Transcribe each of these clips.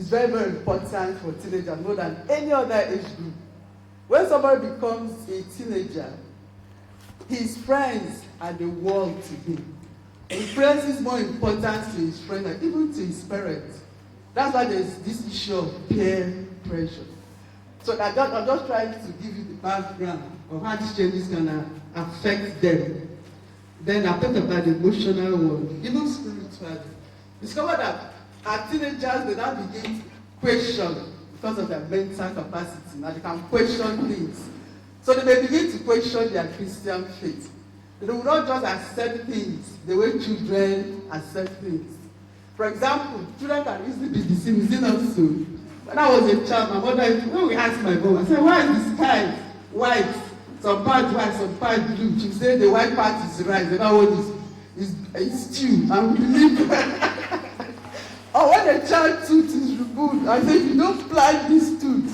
is very, very important for teenagers more than any other age group. When somebody becomes a teenager, his friends are the world to him. His friends is more important to his friends and even to his parents. That's why there's this issue of peer pressure. So I'm just trying to give you the background of how these changes can affect them. Then I talk about the emotional one, even spiritually. Discover that our teenagers, they now begin to question because of their mental capacity. Now they can question things. So they may begin to question their Christian faith. They will not just accept things the way children accept things. For example, children can easily be deceived. Is it not so? When I was a child, my mother, when we asked my mom, I said, why is the sky white? Some part white, some part blue. She said the white part is rice, the other one is stew. And we believe. Or when a child tooth is removed, I say, if you don't plant this tooth,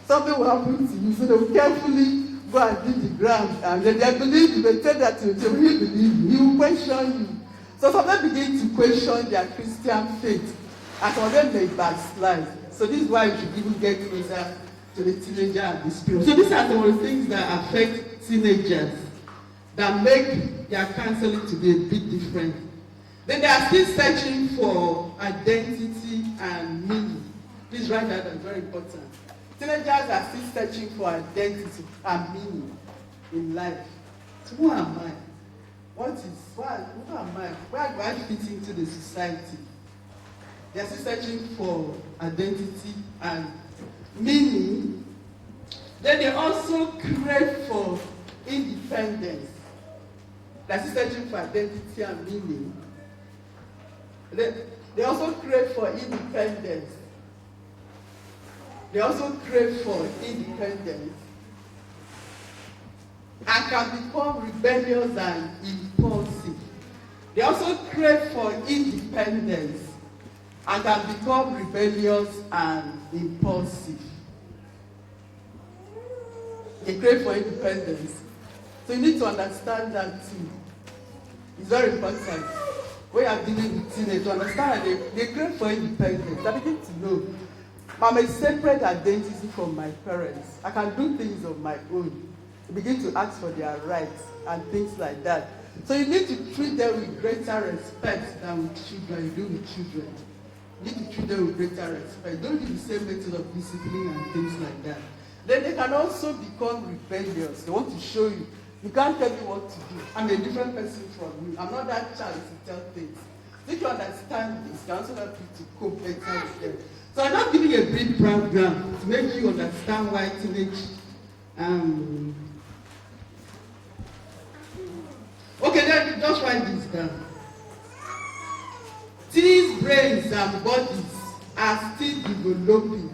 something will happen to you. So they will carefully go and dig the ground, and then they believe you. They tell that to you, they will believe you. He will question you. So some of them begin to question their Christian faith, and some of them may backslide. So this is why you should even get closer to the teenager and the spirit. So these are some of the things that affect teenagers that make their counseling to be a bit different. Then they are still searching for identity and meaning. Please write that, that's very important. Teenagers are still searching for identity and meaning in life. So who am I? Who am I? Where do I fit into the society? They are still searching for identity and meaning. Then they also crave for independence. They are still searching for identity and meaning. They also crave for independence. They also crave for independence and can become rebellious and impulsive. They also crave for independence and can become rebellious and impulsive. They crave for independence. So you need to understand that too. It's very important. When you are dealing with teenagers, to understand that they crave for independence. They begin to know, I'm a separate identity from my parents. I can do things of my own. They begin to ask for their rights and things like that. So you need to treat them with greater respect than with children. You do with children. You need to treat them with greater respect. Don't do the same method of discipline and things like that. Then they can also become rebellious. They want to show you. You can't tell me what to do. I'm a different person from you. I'm not that child to tell things. If you understand this, you also help you to cope better with them. So I'm not giving you a brief background to make you understand why teenage. Okay, then just write this down. Teens' brains and bodies are still developing.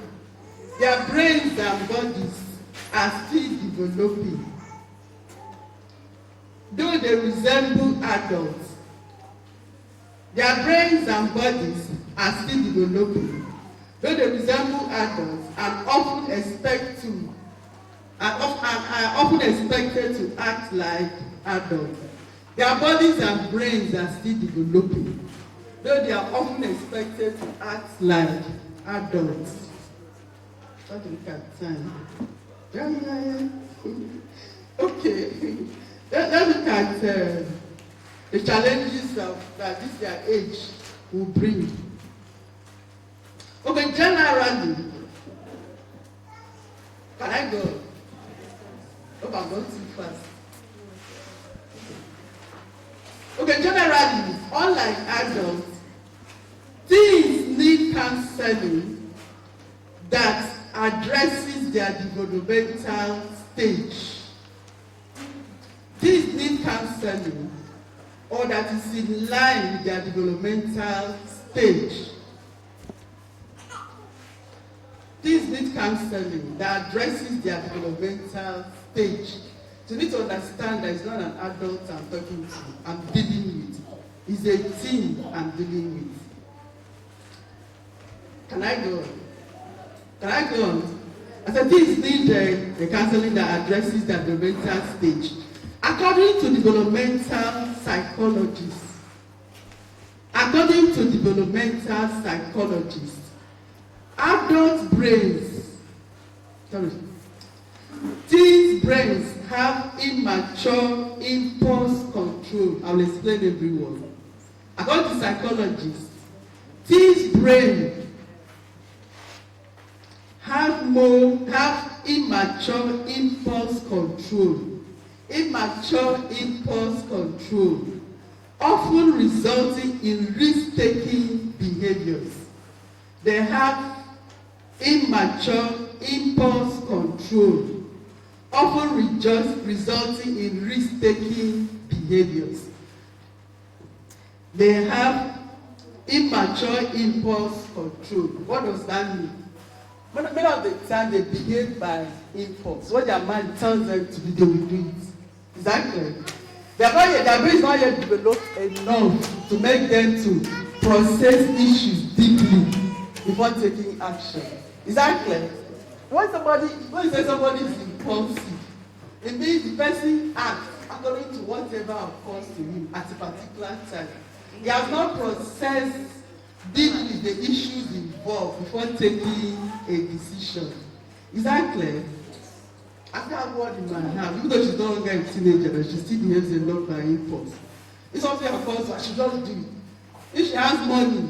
Their brains and bodies are still developing. Though they resemble adults, their brains and bodies are still developing. Though they resemble adults and often expected to act like adults, their bodies and brains are still developing. Though they are often expected to act like adults. What do we look at time? Okay. Let's look at the challenges that this their age will bring. Okay, generally, can I go? Hope I'm going too fast. Okay, generally, unlike adults, teens need counseling that addresses their developmental stage. Teens need counseling or that is in line with their developmental stage. Teens need counseling that addresses their developmental stage. So you need to understand that it's not an adult I'm talking to, I'm dealing with. It's a teen I'm dealing with. Can I go on? Can I go on? I said teens need a counseling that addresses their developmental stage. According to developmental psychologists, Adult brains, teens' brains have immature impulse control. I will explain everyone. According to psychologists, teens' brain have immature impulse control. Immature impulse control, often resulting in risk-taking behaviors. They have immature impulse control, often resulting in risk-taking behaviors. They have immature impulse control. What does that mean? Many of the time they behave by impulse. What their mind tells them to do, they will do it. Is that clear? Their brain is not yet developed enough to make them to process issues deeply before taking action. Is that clear? When you say somebody is impulsive, it means the person acts according to whatever occurs to him at a particular time. He has not processed deeply the issues involved before taking a decision. Is that clear? After I have word in my hand, even though she's no longer a teenager, but she still behaves a lot by impulse. If something occurs, I should just do it. If she has money,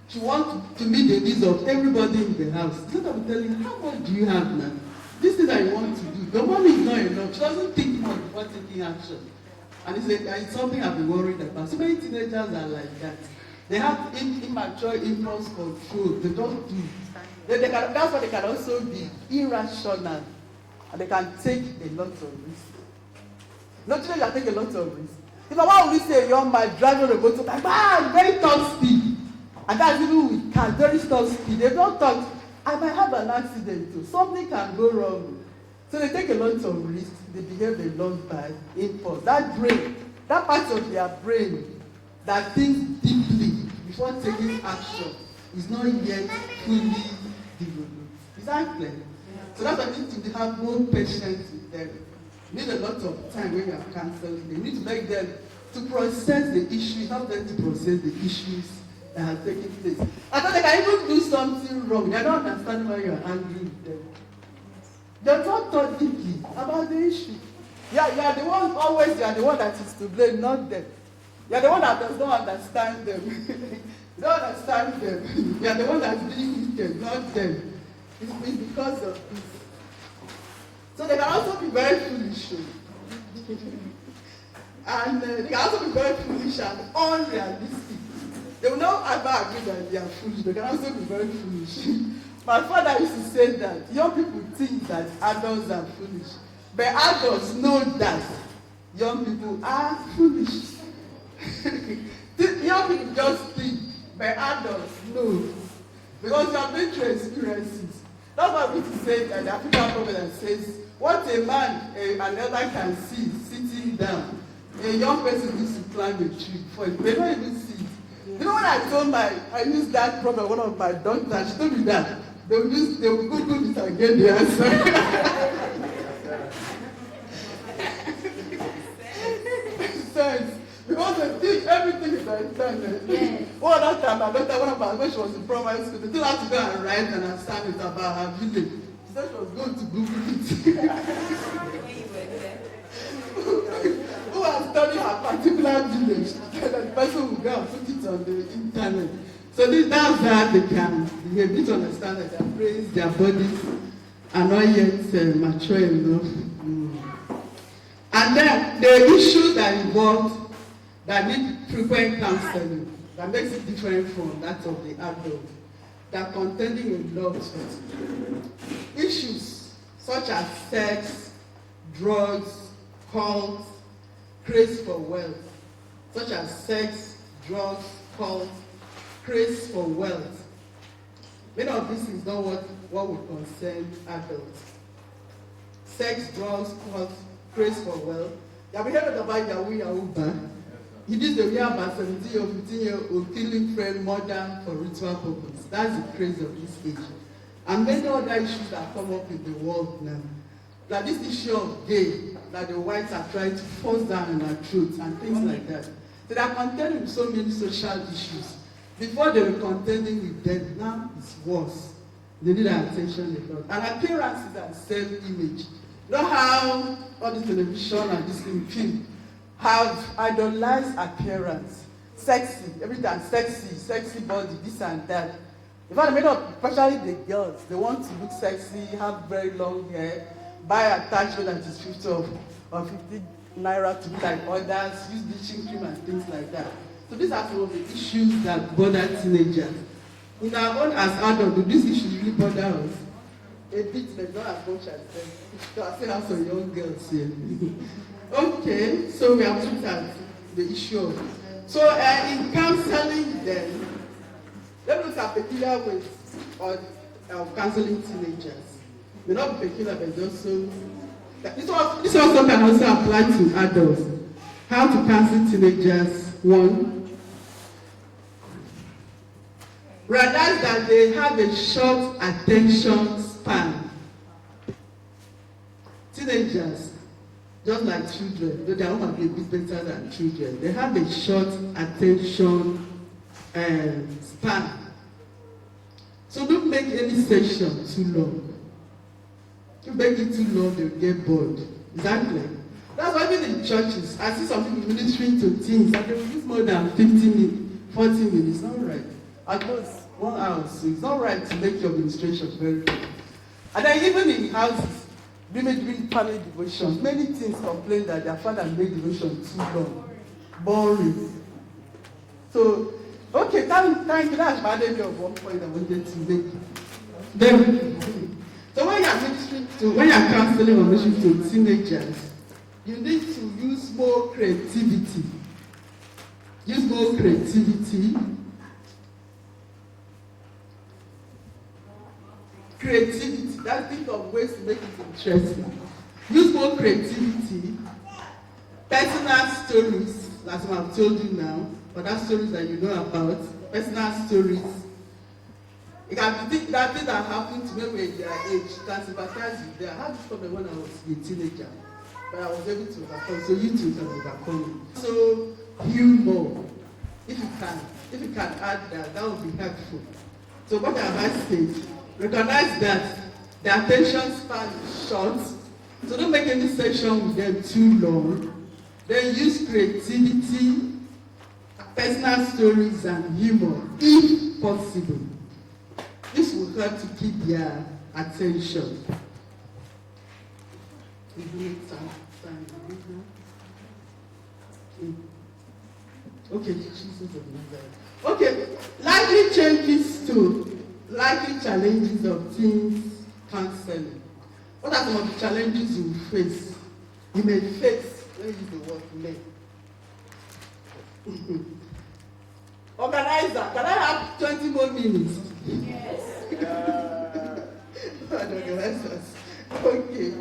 she wants to meet the needs of everybody in the house. Instead of telling her, how much do you have now? This thing that you want to do, the money is not enough. She doesn't think much before taking action. And it's something I've been worried about. So many teenagers are like that. They have immature impulse control. They don't do. That's why they can also be irrational. And they can take a lot of risks. No teenagers take a lot of risks. If I want to say a young man driving a motor, like, very top speed. And that's even with cars, very top speed. They don't talk, I might have an accident too. Something can go wrong. So they take a lot of risks. They behave a lot by impulse. That brain, that part of their brain that thinks deeply before taking action is not yet fully developed. Is that clear? So that's why you need to have more patience with them. You need a lot of time when you are counseling. You need to make them to process the issues, help them to process the issues that are taking place. I thought they can even do something wrong. They don't understand why you are angry with them. They're not thought deeply about the issue. You are the one, always you are the one that is to blame, not them. You are the one that does not understand them. You don't understand them. You are the one that's being wicked, not them. It's because of this. So they can also be very foolish. And they can also be very foolish and unrealistic. They will not ever agree that they are foolish. They can also be very foolish. My father used to say that young people think that adults are foolish. But adults know that young people are foolish. Young people just think, but adults know. Because you have been through experiences. That's why we say that the African proverb says, what a man, an elder can see sitting down, a young person needs to climb a tree before it. They don't even see it. You know when I used that proverb, one of my daughters, she told me that they will Google it and get the answer. Sense. Because they think everything is understanding. Yes. One other time, my daughter, when she was in primary school, they told her to go and write an assignment about her village. She said she was going to Google it. Who has studied her particular village? The person will go and put it on the internet. So that's how they can need to understand that their brains, their bodies are not yet mature enough. And then the issues that involve that need frequent counseling that makes it different from that of the adult. They are contending a lot with issues such as sex, drugs, cults, craze for wealth. Such as sex, drugs, cults, craze for wealth. Many of this is not what would concern adults. Sex, drugs, cults, craze for wealth. You have heard about Yahoo. He did the way about 17 or 15-year-old killing friend murder for ritual purpose. That's the craze of this age. And many other issues that come up in the world now. Like this issue of gay, that the whites are trying to force down in our throats and things like that. So they are contending with so many social issues. Before they were contending with them, now it's worse. They need our attention a lot. And appearances and self-image. You know how all this television and this film have idolized appearance. Sexy, every time sexy body, this and that. In fact, made up, especially the girls, they want to look sexy, have very long hair, buy attachment that is 50 or 50 naira to be like others, use bleaching cream and things like that. So these are some of the issues that bother teenagers. In our own as adults, do these issues really bother us? A bit, but not as much as them. I still have some young girls here. Okay, so we have looked at the issue of it. So in counseling then, let me look at peculiar ways of counseling teenagers. May not be peculiar, but also this also can also apply to adults. How to counsel teenagers. 1, realize that they have a short attention span. Teenagers, just like children, though they might be a bit better than children, they have a short attention span. So don't make any session too long. If you make it too long, they'll get bored. Exactly. That's why even in churches, I see some people ministering to teens and they will use more than 50 minutes, 40 minutes. It's not right. At most 1 hour. So it's not right to make your administration very long. And then even in houses, women doing family devotion, many teens complain that their father made devotion too long, boring. So, okay, thank you. That's my idea of 1 point I wanted to make. Then, so when you're counseling or ministering to teenagers, you need to use more creativity. Use more creativity. Creativity. That's think of ways to make it interesting. Use more creativity. Personal stories, that's what I've told you now, but that's stories that you know about. Personal stories. You can think that thing that happened to me when they are age, can sympathize with them. I had this problem when I was a teenager, but I was able to overcome. So you too can overcome it. So humor, if you can add that would be helpful. So what have I said? Recognize that the attention span is short, so don't make any session with them too long. Then use creativity, personal stories, and humor, if possible. This will help to keep their attention. Okay, Jesus of Nazareth. Okay, likely changes to likely challenges of teens counseling. What are some of the challenges you face? You may face, let me use the word may. Organizer, can I have 20 more minutes? Yes. Okay.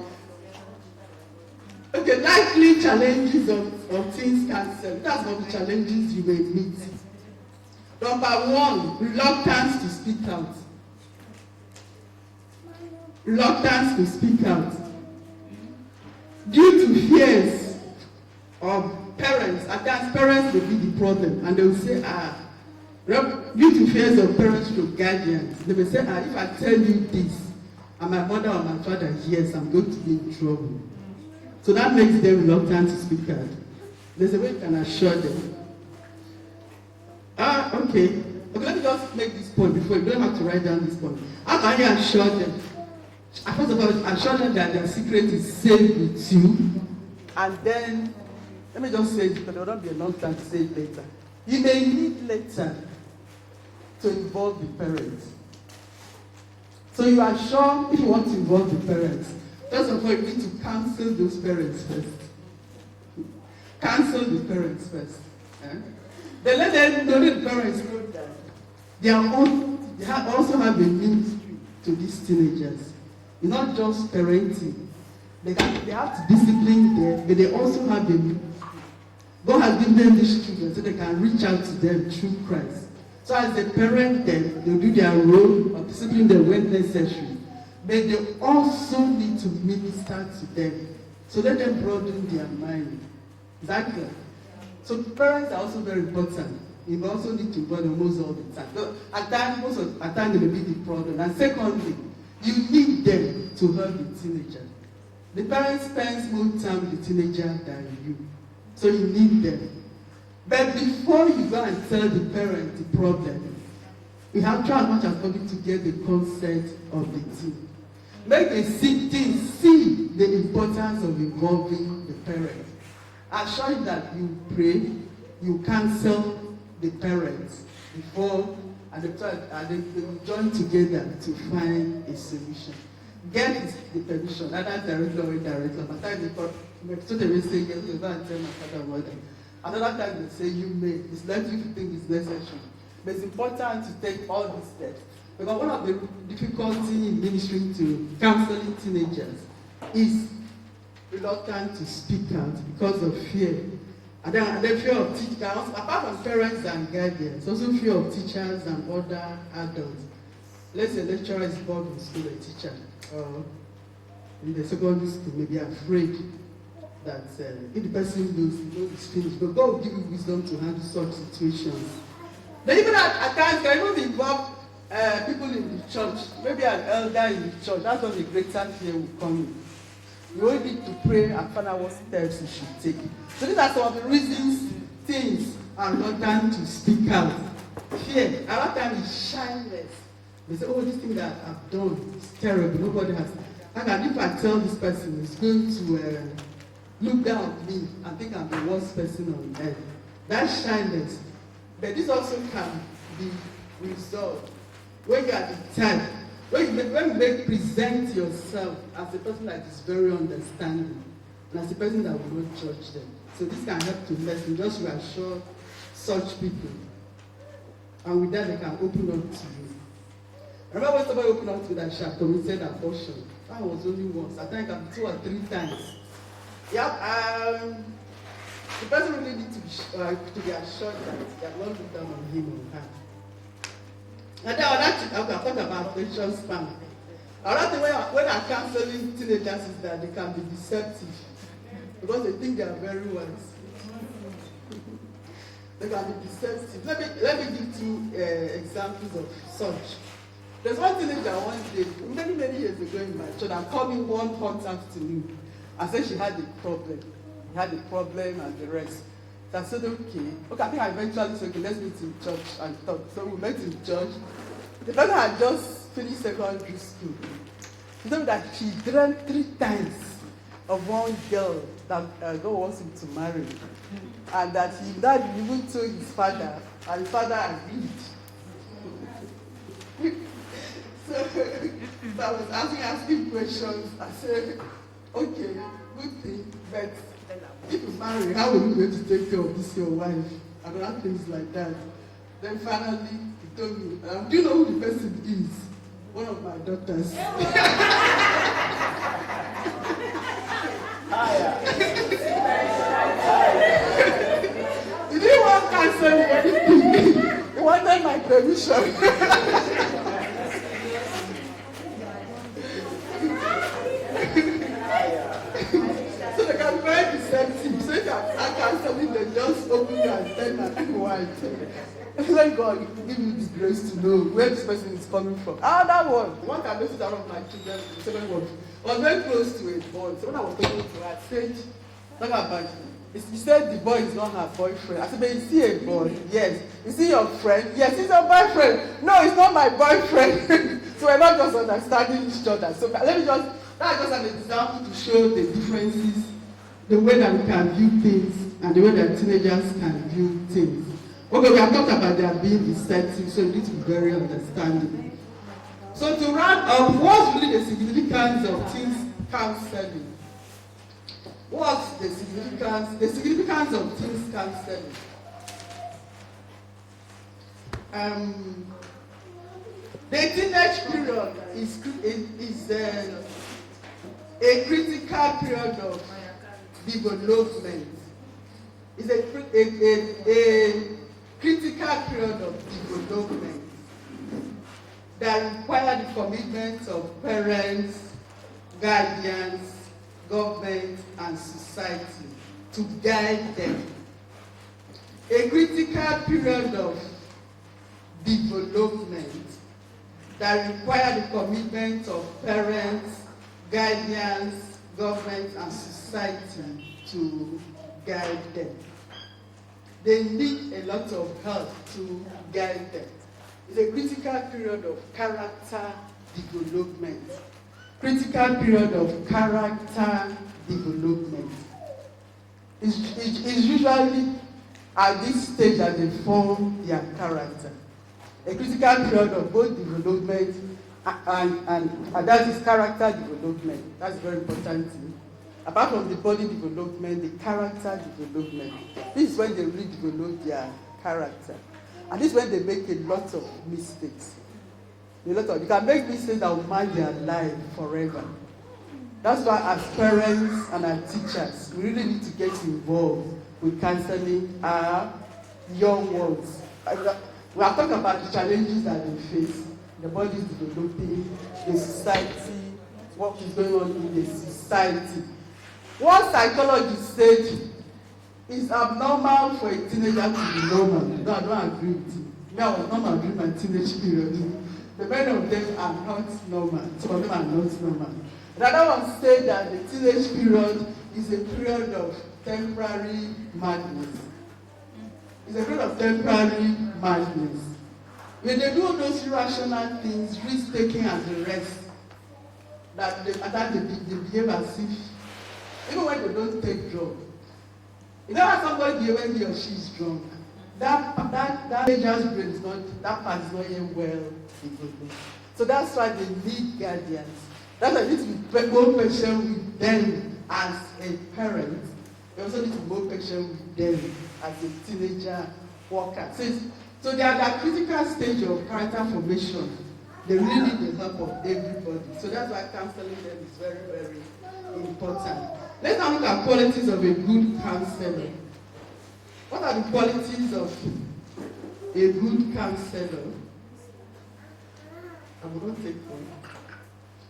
Okay, likely challenges of teens counseling. That's one of the challenges you may meet. Number 1, reluctance to speak out. Reluctance to speak out. Due to fears of parents, at times parents will be the problem, and they will say, due to fears of parents to guardians, they will say, if I tell you this, and my mother or my father hears, I'm going to be in trouble. So that makes them reluctant to speak out. There's a way you can assure them. Okay, let me just make this point before you don't have to write down this point. How can you assure them? First of all, assure them that their secret is safe with you. And then, let me just say it because there will not be a long time to say it later. You may need later to involve the parents. So you are sure if you want to involve the parents, first of all, you need to counsel those parents first. Counsel the parents first. Then let them know the parents know that they also have a ministry to these teenagers. It's not just parenting. They have to discipline them, but they also have a ministry. God has given them these children so they can reach out to them through Christ. So as they parent them, they'll do their role of disciplining them when necessary. But they also need to minister to them. So let them broaden their mind. Exactly. So parents are also very important. You also need to involve them most of the time. So at times, they may be the problem. And secondly, you need them to help the teenager. The parent spends more time with the teenager than you. So you need them. But before you go and tell the parent the problem, you have to try as much as possible to get the consent of the teen. Make the teen see the importance of involving the parent. Assure him that you pray, you counsel the parents before and they join together to find a solution. Get the permission, either directly or indirectly. By the time so they will say yes, you go and tell my father or mother. Another time they say you may. It's left if you think it's necessary. But it's important to take all these steps. Because one of the difficulties in ministering to counseling teenagers is reluctant to speak out because of fear. And then fear of teachers, apart from parents and guardians, also fear of teachers and other adults. Let's say a lecturer is involved in school, a teacher, or in the secondary school, may be afraid that if the person knows it's finished, but God will give you wisdom to handle such situations. Then even at times, can even involve people in the church, maybe an elder in the church. That's when the greater fear will come in. You only need to pray and find out what steps you should take. So these are some of the reasons things are reluctant to speak out. Fear, another time is shyness. They say, oh, this thing that I've done is terrible. Nobody has. And if I tell this person, he's going to look down at me and think I'm the worst person on earth. That's shyness. But this also can be resolved when you are the type. When you present yourself as a person that is very understanding and as a person that will not judge them. So this can help to lessen, just reassure such people. And with that, they can open up to you. I remember when somebody opened up to me that she had committed abortion. That was only once. I think it can be 2 or 3 times. Yeah, the person really needs to be assured that they are not looked down on him or her. And then I'll talk about attention span. Another thing when I'm counseling teenagers is that they can be deceptive because they think they are very wise. They can be deceptive. Let me give 2 examples of such. There's one teenager one day, many years ago in my church, I'm coming one hot afternoon. I said she had a problem. He had a problem and the rest. So I said, okay, I think I eventually said, okay, let's meet in church and talk. So we met in church. The person had just finished secondary school. She told me that she dreamt 3 times of one girl that God wants him to marry. And that he even told his father, and his father agreed. So I was asking questions. I said, okay, good thing, but if you marry, how will you going to take care of this your wife? And other things like that. Then finally, he told me, do you know who the person is? One of my daughters. He didn't want counseling anything. He wanted my permission. So they can be very deceptive. So if I counseling, they just open your antenna and white. Let God give you the grace to know where this person is coming from. That one can notice out of my children, the second one, was very close to a boy. So when I was talking to her, I said, talk about it. He said the boy is not her boyfriend. I said, but you see a boy? Yes. You see your friend? Yes, he's your boyfriend. No, it's not my boyfriend. So we're not just understanding each other. So that's just an example to show the differences, the way that we can view things and the way that teenagers can view things. Okay, we have talked about their being deceptive, so you need to be very understanding. So to round up, what's really the significance of teens counseling? What's the significance? The significance of teens counseling. The teenage period is a critical period of development. It's a critical period of development that requires the commitment of parents, guardians, government, and society to guide them. A critical period of development that require the commitment of parents, guardians, government, and society to guide them. They need a lot of help to guide them. It's a critical period of character development. Critical period of character development. It's usually at this stage that they form their character. A critical period of both development and that is character development. That's very important thing. Apart from the body development, the character development. This is when they really develop their character. And this is when they make a lot of mistakes. You can make mistakes that will mark their life forever. That's why as parents and as teachers, we really need to get involved with counseling our young ones. We are talking about the challenges that they face. The body is developing, the society, what is going on in the society. What psychologists said is abnormal for a teenager to be normal. No, I don't agree with you. Me, I was normal during my teenage period. The many of them are not normal. Some of them are not normal. Another one said that the teenage period is a period of temporary madness. It's a period of temporary madness. When they do those irrational things, risk-taking and the rest, that they behave as if, even when they don't take drugs. You know how somebody behave when he or she is drunk? That teenager's brain is not, that part is not yet well developed. So that's why they need guardians. That's why they need to be more patient with them as a parent. They also need to be more patient with them as a teenager worker. So they are at that critical stage of character formation. They really need the help of everybody. So that's why counseling them is very, very important. Let's now look at qualities of a good counselor. What are the qualities of a good counselor? I will not take one.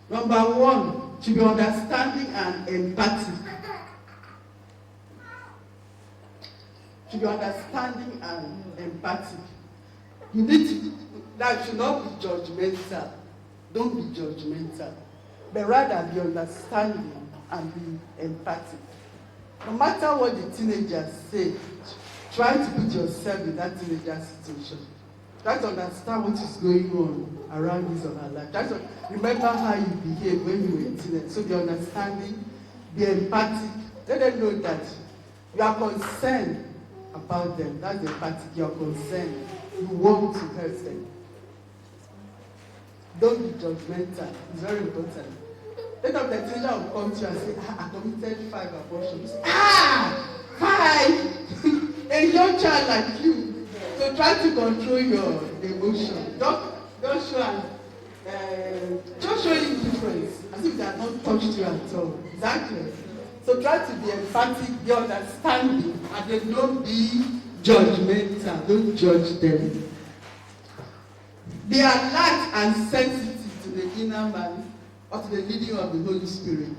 Number one, to be understanding and empathic. To be understanding and empathic. You need to, that should not be judgmental. Don't be judgmental. But rather be understanding and be empathic. No matter what the teenagers say, try to put yourself in that teenager situation. Try to understand what is going on around his or her life. Try to remember how you behaved when you were a teenager. So be understanding, be empathic. Let them know that you are concerned about them. That's empathic. You are concerned. You want to help them. Don't be judgmental. It's very important. Let up the teenager will come to you and say, I committed 5 abortions. 5! A young child like you. So try to control your emotion. Don't show indifference as if they are not touched you at all. Exactly. So try to be empathic, be understanding, and then don't be judgmental. Don't judge them. They are alert and sensitive to the inner man or to the leading of the Holy Spirit.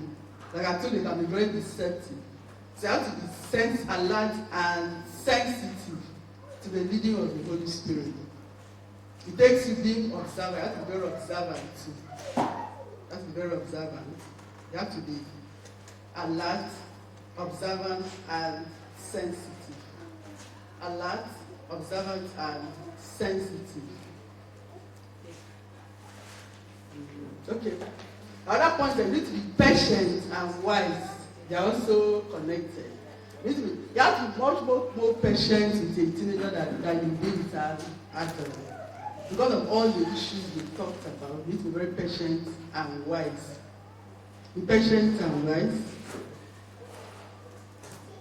Like I told you, they can be very deceptive. So you have to be alert and sensitive to the leading of the Holy Spirit. It takes you being observant. You have to be very observant too. You have to be very observant. You have to be alert, observant, and sensitive. Alert, observant, and sensitive. Okay. Another point, they need to be patient and wise. They are also connected. You have to be much more patient with a teenager than you be with an adult. Because of all the issues we talked about, you need to be very patient and wise. Be patient and wise.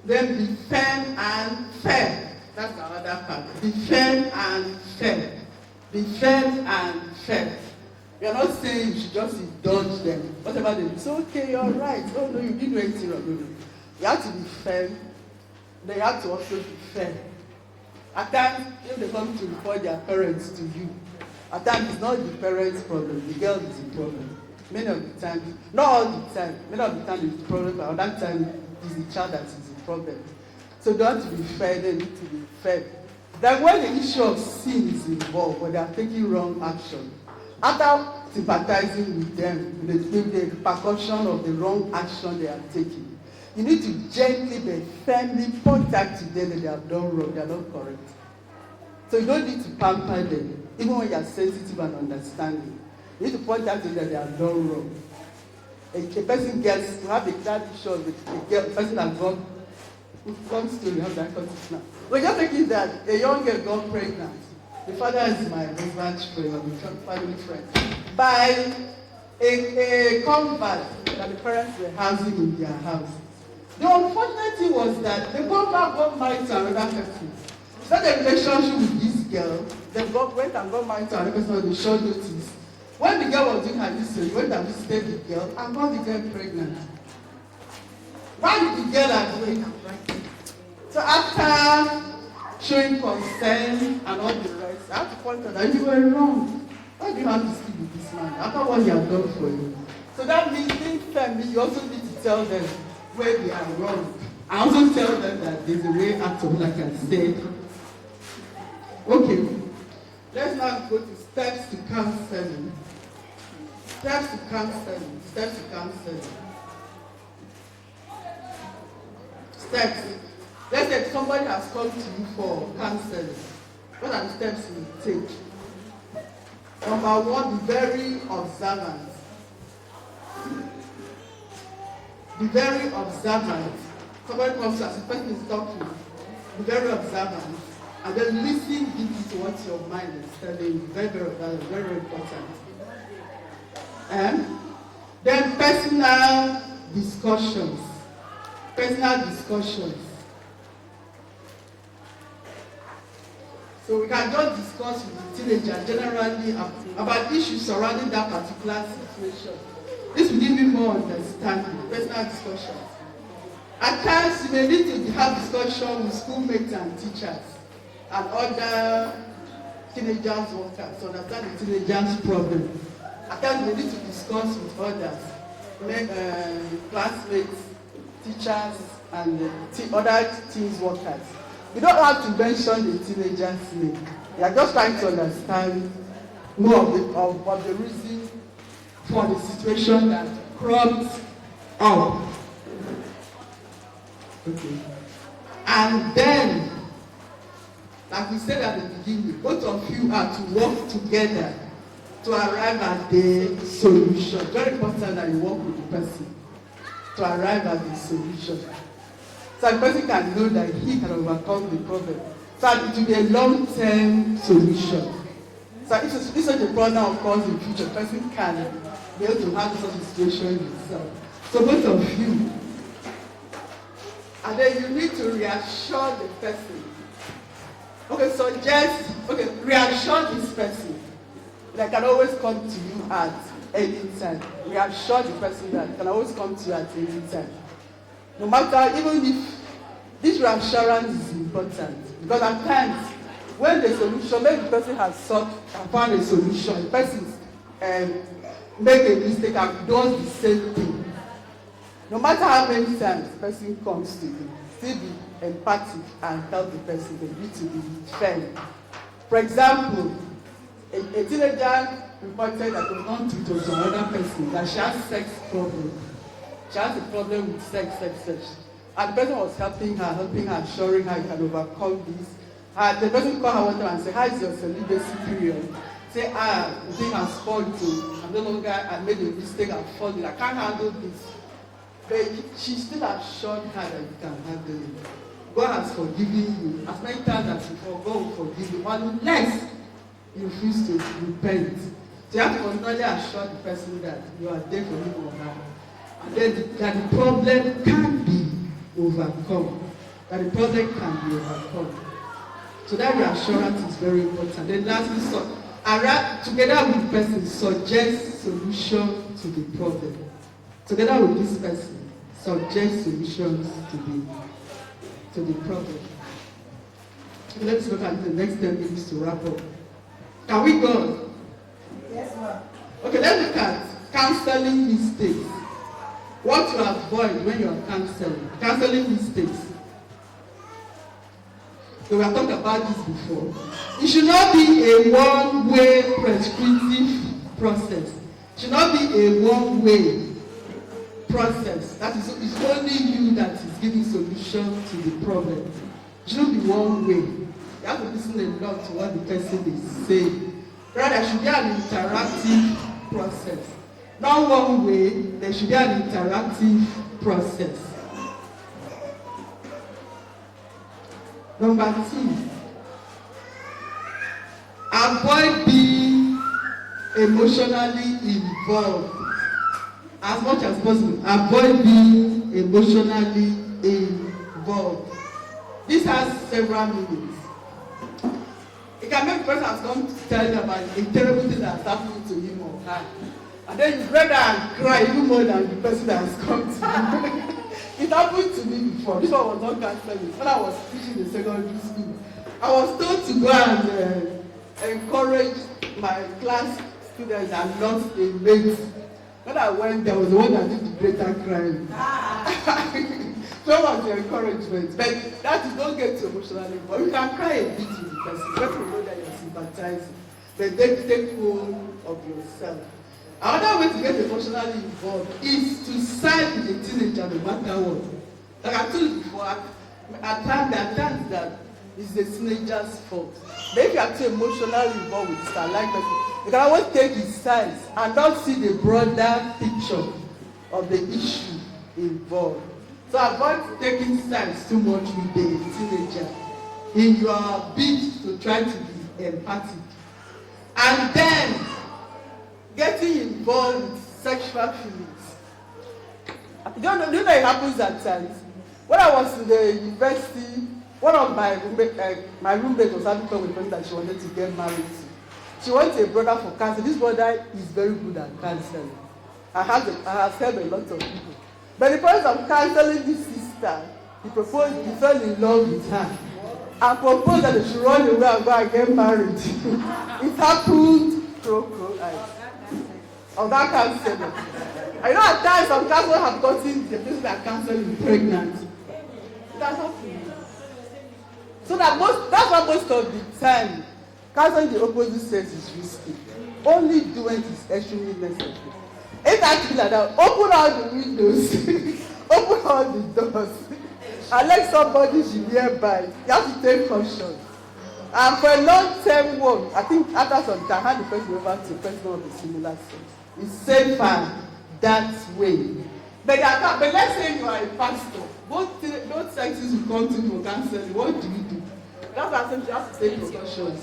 Then be firm and fair. That's the other part. Be firm and fair. Be firm and fair. You're not saying you should just indulge them. Whatever they do, it's okay, you're right. Oh no, you didn't do anything wrong. No. You have to be firm. Then you have to also be fair. At times, if they come to report their parents to you, at times it's not the parents' problem, the girl is the problem. Many of the time, not all the time, many of the time it's the problem, but at that time it's the child that is the problem. So they want to be fair, they need to be fair. Then when the issue of sin is involved, when they are taking wrong action, after sympathizing with them, with the repercussion of the wrong action they are taking, you need to gently but firmly point out to them that they have done wrong, they are not correct. So you don't need to pamper them, even when you are sensitive and understanding. You need to point out to them that they have done wrong. A person gets, you have a bad issue with a person has gone, comes to have that context now. We're just thinking that a young girl got pregnant. The father is my husband's friend, or the family friend, by a convert that the parents were housing in their house. The unfortunate thing was that the convert got married to another person. Started a relationship with this girl, then went and got married to another person on the short notice. When the girl was doing her history, went and visited the girl and got the girl pregnant. Why did the girl agree? So after showing consent and all the rest, I have to point out that you were wrong. Why do you have to sleep with this man? After what he has done for you. So that means being firm, you also need to tell them where they are wrong. I also tell them that there's a way out of, like I said. Okay, let's now go to steps to counseling. Steps to counseling. Steps to counseling. Steps. Let's say somebody has come to you for counseling. What are the steps you take? Number one, be very observant. Be very observant. Somebody comes to us, the person is talking. Be very observant. And then listen deeply to what your mind is telling you. Very, very, very important. And then personal discussions. Personal discussions. So we can just discuss with the teenager generally about issues surrounding that particular situation. This will give you more understanding, personal discussions. At times, you may need to have discussion with schoolmates and teachers and other teenagers workers to understand the teenagers' problem. At times, you may need to discuss with others, classmates, teachers, and other teens workers. You don't have to mention the teenager's name. You are just trying to understand more of the reason for the situation that cropped up. Okay. And then, like we said at the beginning, both of you are to work together to arrive at the solution. Very important that you work with the person to arrive at the solution. So the person can know that he can overcome the problem. So it will be a long-term solution. So if such a problem occurs in the future, the person can be able to handle such a situation himself. So both of you. And then you need to reassure the person. Reassure this person. They can always come to you at any time. Reassure the person that they can always come to you at any time. No matter, even if this reassurance is important, because at times, when the solution, maybe the person has found a solution, the person make a mistake and does the same thing. No matter how many times the person comes to you, still be empathic and help the person. They need to be fair. For example, a teenager reported that was not to another person that she has sex problem. She has a problem with sex. And the person was helping her, assuring her you can overcome this. And the person called her one time and said, how is your celibacy period? Say, the thing has spoiled too. I'm no longer, I made a mistake, I'm falling. I can't handle this. But she still assured her that you can handle it. God has forgiven you. As many times as you forgot, God will forgive you. Unless you refuse to repent. So you have to continually assure the person that you are there for him or her. And then that the problem can be overcome. That the problem can be overcome. So that reassurance is very important. Then lastly, together with the person, suggest solution to the problem. Together with this person, suggest solutions to the problem. Okay, let's look at the next 10 minutes to wrap up. Can we go? Yes, ma'am. Okay, let's look at counseling mistakes. What to avoid when you are counseling. Counseling mistakes. So we have talked about this before. It should not be a one-way prescriptive process. It should not be a one-way process. That is, it's only you that is giving solution to the problem. It shouldn't be one way. You have to listen a lot to what the person is saying. Rather, there should be an interactive process. Not one way, there should be an interactive process. Number 2, avoid being emotionally involved. As much as possible, avoid being emotionally involved. This has several meanings. It can make the person has come to tell you about a terrible thing that has happened to him or her. And then you rather and cry even more than the person that has come to you. It happened to me before. This one was not counseling. When I was teaching in secondary school, I was told to go and encourage my class students and not a mate. When I went, there was the one that did the greater crime. So that was the encouragement. But that is, don't get too emotionally involved. You can cry a bit with the person. Let them know that you're sympathizing. But then take hold of yourself. Another way to get emotionally involved is to side with a teenager no matter what. Like I told you before, at times there are times that it's the teenager's fault. But if you are too emotionally involved with this like person, you can always take his sides and not see the broader picture of the issue involved. So avoid taking sides too much with the teenager in your bid to try to be empathic. And then getting involved with sexual feelings. You know it happens at times. When I was in the university, one of my roommate was having talk with a person that she wanted to get married to. She wants a brother for counseling. This brother is very good at counseling. I have helped a lot of people. But the process of counseling this sister, he fell in love with her and proposed that they should run away and go and get married. It happened through eyes. Of that counselor. I know at times some counselors have gotten the person that counseling pregnant. It has happened. So that's why most of the time counseling the opposite sex is risky. Only do it is extremely necessary. If actually like that, open all the windows, open all the doors, and let somebody be nearby. You have to take caution. And for a long-term work, I think after some time, hand the person over to a person of a similar sex. It's safer that way. But let's say you are a pastor. Both sexes will come to you for counseling. What do you do? That's why I said you have to take precautions.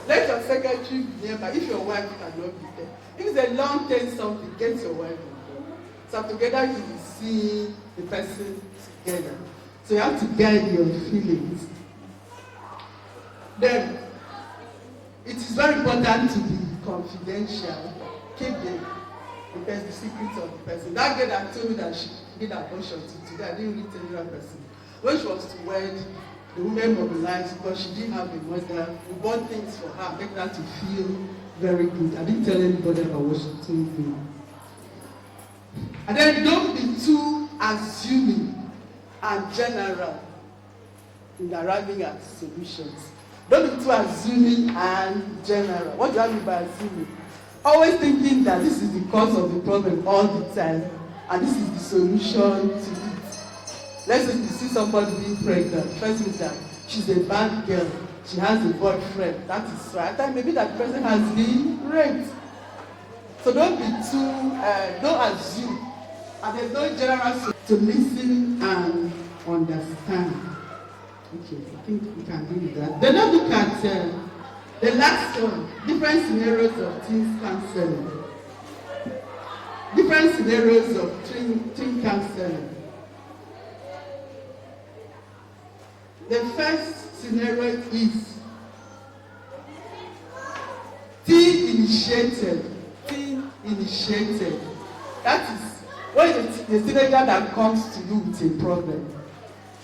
Let your secretary be nearby. If your wife cannot be there. If it's a long-term something, get your wife involved. So together you will see the person together. So you have to guide your feelings. Then, it is very important to be confidential. Keep the secret of the person. That girl that told me that she did abortion today, I didn't really tell that person. When she was to wed, the women mobilized because she didn't have a mother. We bought things for her, make her to feel very good. I didn't tell anybody about what she told me. And then don't be too assuming and general in arriving at solutions. Don't be too assuming and general. What do I mean by assuming? Always thinking that this is the cause of the problem all the time, and this is the solution to it. Let's say you see somebody being pregnant. First thing is that she's a bad girl. She has a boyfriend. That is right. And maybe that person has been raped. So don't be too, don't assume. And there's no general solution to listen and understand. Okay, I think we can do with that. Then let's look at the last one, different scenarios of teen counseling. Different scenarios of teen counseling. The first scenario is teen initiated. That is when the teenager that comes to you with a problem.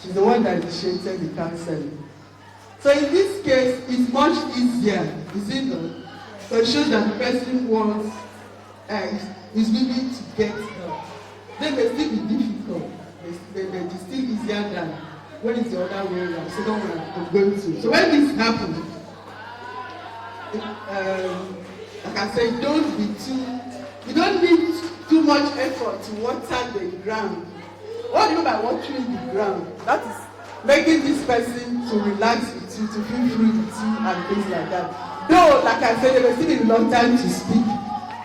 She's the one that initiated the counseling. So in this case, it's much easier, is it not? So it shows that the person wants, is willing to get help. They may still be difficult, but it's still easier than when it's the other way around, second one I'm going to. So when this happens, like I said, you don't need too much effort to water the ground. What do you mean by watering the ground? That is making this person to relax with you, to feel free with you, and things like that. Though, like I said, they were still reluctant to speak.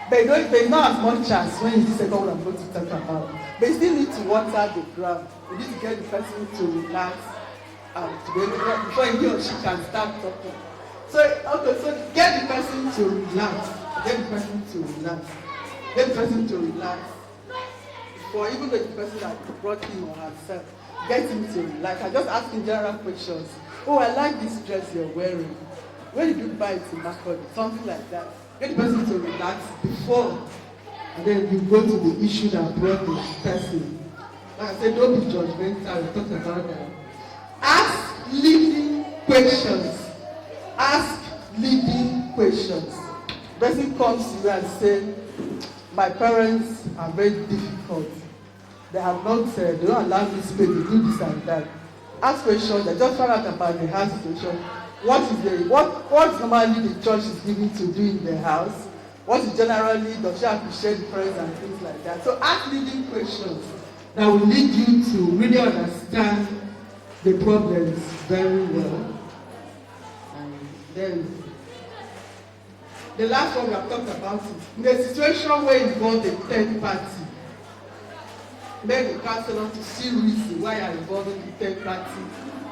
But not as much as when it's the second one I'm going to talk about. But you still need to water the ground. You need to get the person to relax before he or she can start talking. So get the person to relax. Get the person to relax. Get the person to relax. For even though the person that brought him or herself, get him to relax. I just ask him general questions. Oh, I like this dress you're wearing. Where did you buy it in Makurdi? Something like that. Get the person to relax before, and then you go to the issue that brought the person. Like I said, don't be judgmental. We talked about that. Ask leading questions. Ask leading questions. The person comes to you and says, my parents are very difficult. They have not they don't allow me space to do this and that. Ask questions. I just found out about the house situation. What normally the church is giving to do in the house? What is generally, does she appreciate the parents and things like that? So ask leading questions that will lead you to really understand the problems very well. And then the last one we have talked about is in a situation where you involve a third party. Beg the counselor to see reason why you are involving the third party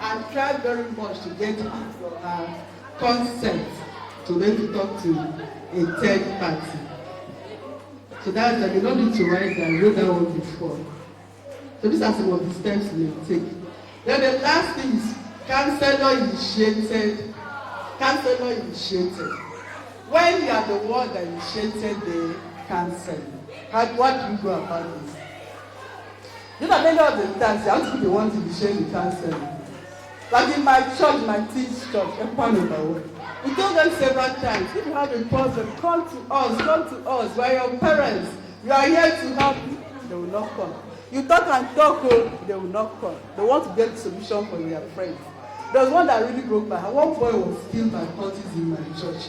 and try very much to get his or her consent to make you talk to a third party. So that's that you don't need to write that. I wrote that one before. So these are some of the steps you may take. Then the last thing is counselor initiated. Counselor initiated. When you are the one that initiated the counseling, what do you go about this? You know, many of the times you have to be the one to initiate the counseling. Like in my church, my teens church, we told them several times, if you have a problem, come to us. We are your parents. We are here to help you. They will not come. You talk and talk, they will not come. They want to get the solution for their friends. There was one that really broke my heart. One boy was killed by cultists in my church.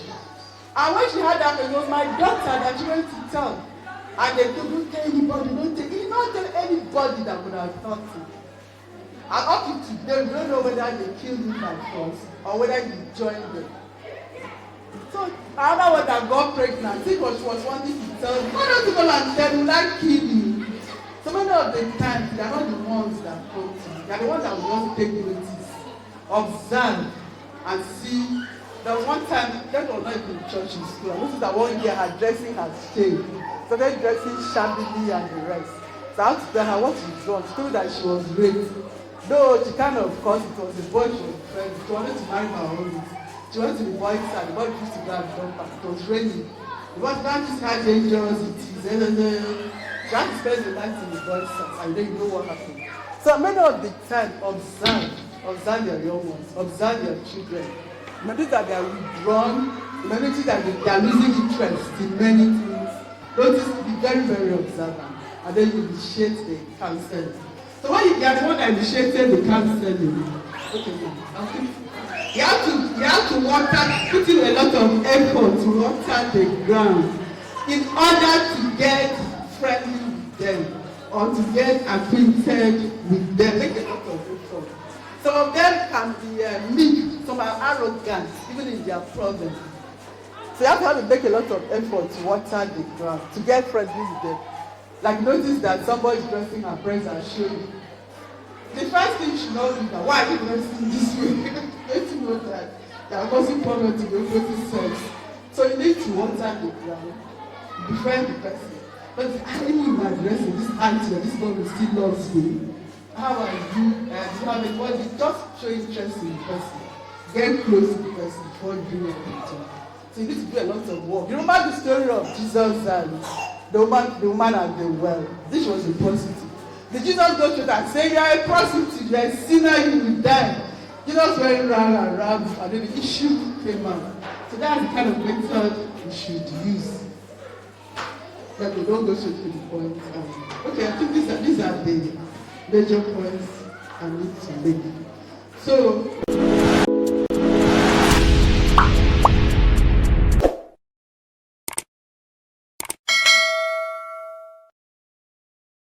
And when she had that, it was my daughter that she went to tell. And they don't tell anybody, he did not tell anybody that would have thought it. And up to today, we don't know whether they killed him by force or whether he joined them. So another one that got pregnant, she was wanting to tell me, why don't you go and tell me, like kill you? So many of the times, they are not the ones that quote you. They are the ones that will just take notice, observe, and see. There was one time, that was not even in church in school. I noticed that one year her dressing had changed. Started dressing shabbily and the rest. So I had to tell her what is wrong. She told me that she was raped. Though she kind of caused it was the boy she was friends. She wanted to marry my own. She went to the boy's side. The boy used to go and jump her. It was raining. The boy found this how dangerous it is. She had to spend the night in the boy's side. And then you know what happened. So many of the time, observe your young ones, observe your children. Notice that they are withdrawn. Notice that they are losing interest in many things. Notice, be very, very observant. And then you initiate the counseling. So when you are the one that initiated the counseling, okay, you have to water, put in a lot of effort to water the ground in order to get friendly with them or to get acquainted with them. Make a lot of effort. Some of them can be meek, some are arrogant, even in their problems. So you have to make a lot of effort to water the ground, to get friendly with them. Like notice that somebody is dressing her friends and showing. The first thing you should know is that why are you dressing this way? Don't you know that they are causing problems to the opposite sex? So you need to water the ground, befriend the person. But I even my dressing, this auntie or this woman still loves me. How are you? Do you have a body? Just show interest in the person. Get close to the person before you do anything. So you need to do a lot of work. You remember the story of Jesus and the woman at the well. This was a prostitute. Did Jesus go to that and say, you are a prostitute, you are a sinner, you will die? Jesus went round and round, and then the issue came out. So that's the kind of method we should use. That we don't go straight to the point. Okay, I think these are the major points I need to make. So